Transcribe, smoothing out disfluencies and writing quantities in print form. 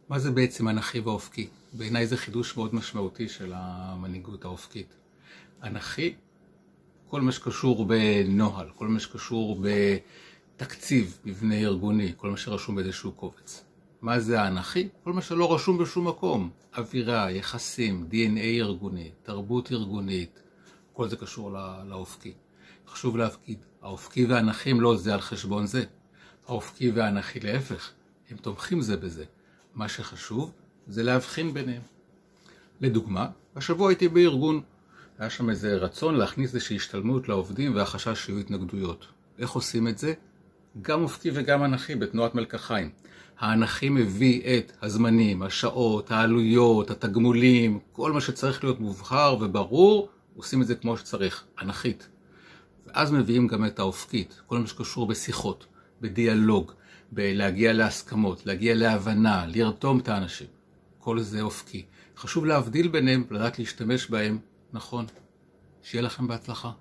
מה זה בעצם אנכי ואופקי? בעיניי זה חידוש מאוד משמעותי של המנהיגות האופקית. אנכי, כל מה שקשור בנוהל, כל מה שקשור בתקציב, מבנה ארגוני, כל מה שרשום באיזשהו קובץ. מה זה האנכי? כל מה שלא רשום בשום מקום. אווירה, יחסים, DNA ארגוני, תרבות ארגונית, כל זה קשור לאופקי. חשוב להפקיד, האופקי והאנכי לא זה על חשבון זה. האופקי והאנכי להפך, הם תומכים זה בזה. מה שחשוב זה להבחין ביניהם. לדוגמה, השבוע הייתי בארגון. היה שם איזה רצון להכניס איזושהי השתלמות לעובדים והחשש שיהיו התנגדויות. איך עושים את זה? גם אופקי וגם אנכי בתנועת מלקחיים. האנכי מביא את הזמנים, השעות, העלויות, התגמולים, כל מה שצריך להיות מובחר וברור, עושים את זה כמו שצריך, אנכית. ואז מביאים גם את האופקית, כל מה שקשור בשיחות, בדיאלוג, בלהגיע להסכמות, להגיע להבנה, לרתום את האנשים. כל זה אופקי. חשוב להבדיל ביניהם, לדעת להשתמש בהם נכון. שיהיה לכם בהצלחה.